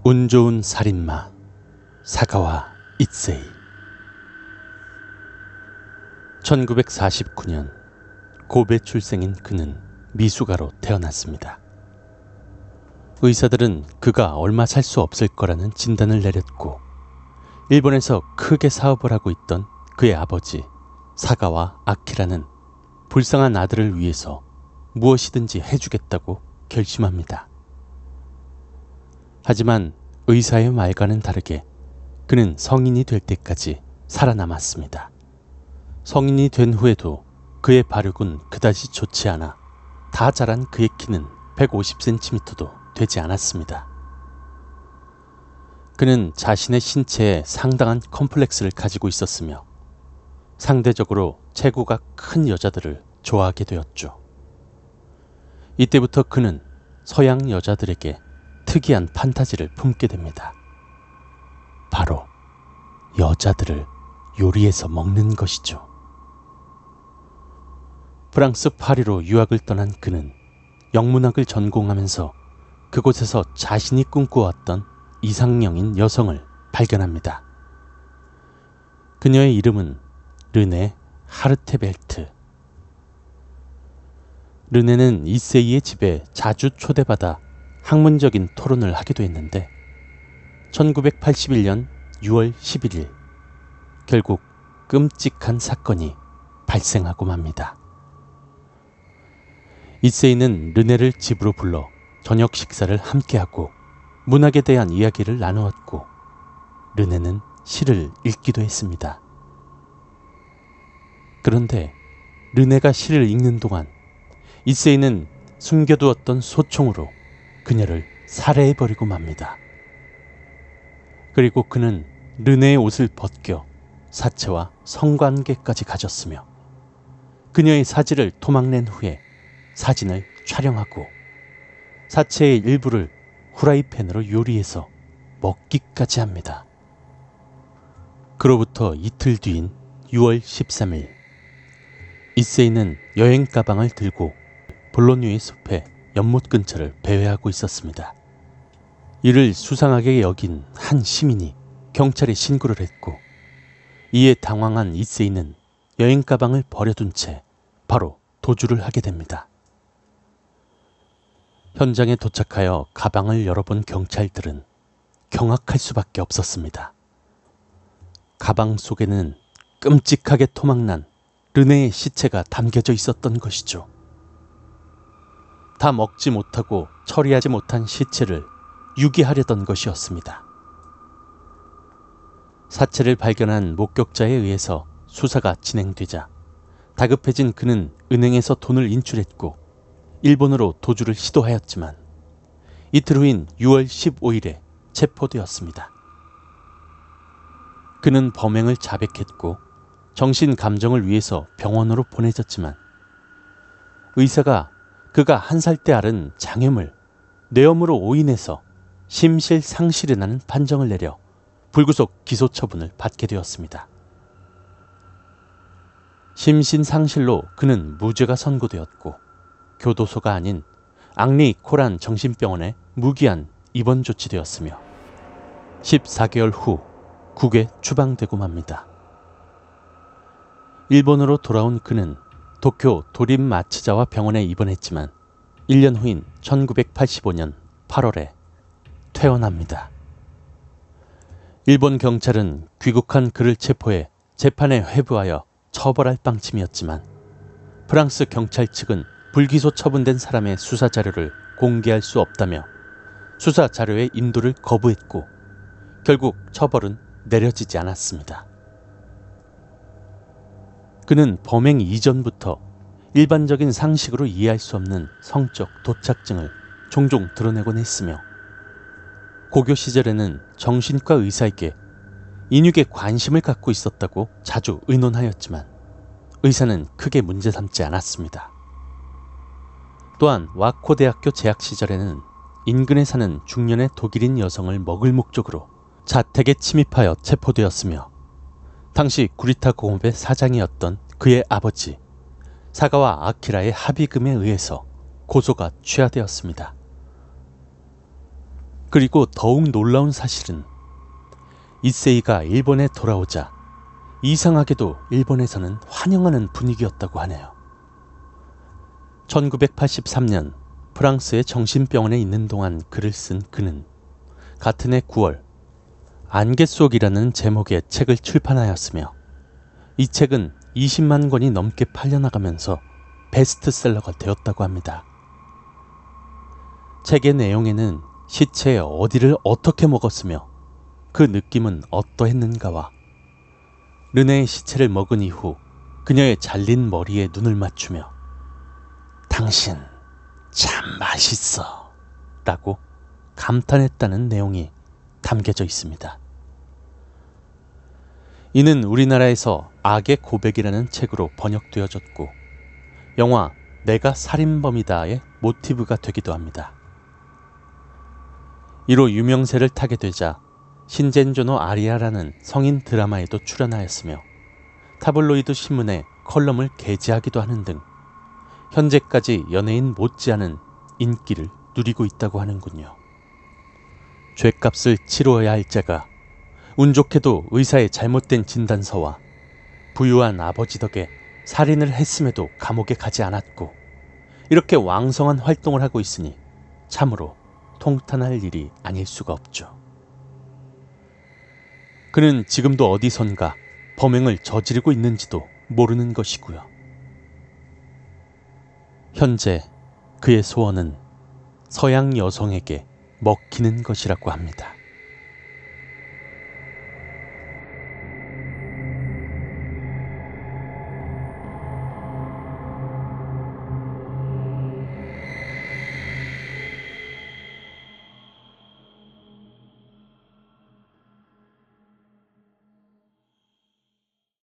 운 좋은 살인마 사가와 이세이. 1949년 고베 출생인 그는 미숙아로 태어났습니다. 의사들은 그가 얼마 살 수 없을 거라는 진단을 내렸고, 일본에서 크게 사업을 하고 있던 그의 아버지 사가와 아키라는 불쌍한 아들을 위해서 무엇이든지 해주겠다고 결심합니다. 하지만 의사의 말과는 다르게 그는 성인이 될 때까지 살아남았습니다. 성인이 된 후에도 그의 발육은 그다지 좋지 않아 다 자란 그의 키는 150cm도 되지 않았습니다. 그는 자신의 신체에 상당한 컴플렉스를 가지고 있었으며 상대적으로 체구가 큰 여자들을 좋아하게 되었죠. 이때부터 그는 서양 여자들에게 특이한 판타지를 품게 됩니다. 바로 여자들을 요리해서 먹는 것이죠. 프랑스 파리로 유학을 떠난 그는 영문학을 전공하면서 그곳에서 자신이 꿈꿔왔던 이상형인 여성을 발견합니다. 그녀의 이름은 르네 하르테벨트. 르네는 이세이의 집에 자주 초대받아 학문적인 토론을 하기도 했는데 1981년 6월 11일 결국 끔찍한 사건이 발생하고 맙니다. 이세이는 르네를 집으로 불러 저녁 식사를 함께하고 문학에 대한 이야기를 나누었고, 르네는 시를 읽기도 했습니다. 그런데 르네가 시를 읽는 동안 이세이는 숨겨두었던 소총으로 그녀를 살해해버리고 맙니다. 그리고 그는 르네의 옷을 벗겨 사체와 성관계까지 가졌으며 그녀의 사지를 토막낸 후에 사진을 촬영하고 사체의 일부를 후라이팬으로 요리해서 먹기까지 합니다. 그로부터 이틀 뒤인 6월 13일 이세이는 여행 가방을 들고 볼로뉴의 숲의 연못 근처를 배회하고 있었습니다. 이를 수상하게 여긴 한 시민이 경찰에 신고를 했고, 이에 당황한 이세이는 여행 가방을 버려둔 채 바로 도주를 하게 됩니다. 현장에 도착하여 가방을 열어본 경찰들은 경악할 수밖에 없었습니다. 가방 속에는 끔찍하게 토막난 르네의 시체가 담겨져 있었던 것이죠. 다 먹지 못하고 처리하지 못한 시체를 유기하려던 것이었습니다. 사체를 발견한 목격자에 의해서 수사가 진행되자 다급해진 그는 은행에서 돈을 인출했고 일본으로 도주를 시도하였지만 이틀 후인 6월 15일에 체포되었습니다. 그는 범행을 자백했고 정신 감정을 위해서 병원으로 보내졌지만 의사가 그가 한 살 때 앓은 장염을 뇌염으로 오인해서 심실상실이라는 판정을 내려 불구속 기소 처분을 받게 되었습니다. 심신상실로 그는 무죄가 선고되었고 교도소가 아닌 앙리 코란 정신병원에 무기한 입원 조치되었으며 14개월 후 국외 추방되고 맙니다. 일본으로 돌아온 그는 도쿄 도림 마츠자와 병원에 입원했지만 1년 후인 1985년 8월에 퇴원합니다. 일본 경찰은 귀국한 그를 체포해 재판에 회부하여 처벌할 방침이었지만 프랑스 경찰 측은 불기소 처분된 사람의 수사 자료를 공개할 수 없다며 수사 자료의 인도를 거부했고 결국 처벌은 내려지지 않았습니다. 그는 범행 이전부터 일반적인 상식으로 이해할 수 없는 성적 도착증을 종종 드러내곤 했으며 고교 시절에는 정신과 의사에게 인육에 관심을 갖고 있었다고 자주 의논하였지만 의사는 크게 문제 삼지 않았습니다. 또한 와코 대학교 재학 시절에는 인근에 사는 중년의 독일인 여성을 먹을 목적으로 자택에 침입하여 체포되었으며 당시 구리타 공업의 사장이었던 그의 아버지 사가와 아키라의 합의금에 의해서 고소가 취하되었습니다. 그리고 더욱 놀라운 사실은 이세이가 일본에 돌아오자 이상하게도 일본에서는 환영하는 분위기였다고 하네요. 1983년 프랑스의 정신병원에 있는 동안 글을 쓴 그는 같은 해 9월 안개 속이라는 제목의 책을 출판하였으며 이 책은 20만 권이 넘게 팔려나가면서 베스트셀러가 되었다고 합니다. 책의 내용에는 시체의 어디를 어떻게 먹었으며 그 느낌은 어떠했는가와 르네의 시체를 먹은 이후 그녀의 잘린 머리에 눈을 맞추며 당신 참 맛있어 라고 감탄했다는 내용이 담겨져 있습니다. 이는 우리나라에서 악의 고백이라는 책으로 번역되어졌고 영화 내가 살인범이다의 모티브가 되기도 합니다. 이로 유명세를 타게 되자 신젠조노 아리아라는 성인 드라마에도 출연하였으며 타블로이드 신문에 컬럼을 게재하기도 하는 등 현재까지 연예인 못지않은 인기를 누리고 있다고 하는군요. 죗값을 치루어야 할 자가 운 좋게도 의사의 잘못된 진단서와 부유한 아버지 덕에 살인을 했음에도 감옥에 가지 않았고 이렇게 왕성한 활동을 하고 있으니 참으로 통탄할 일이 아닐 수가 없죠. 그는 지금도 어디선가 범행을 저지르고 있는지도 모르는 것이고요. 현재 그의 소원은 서양 여성에게 먹히는 것이라고 합니다.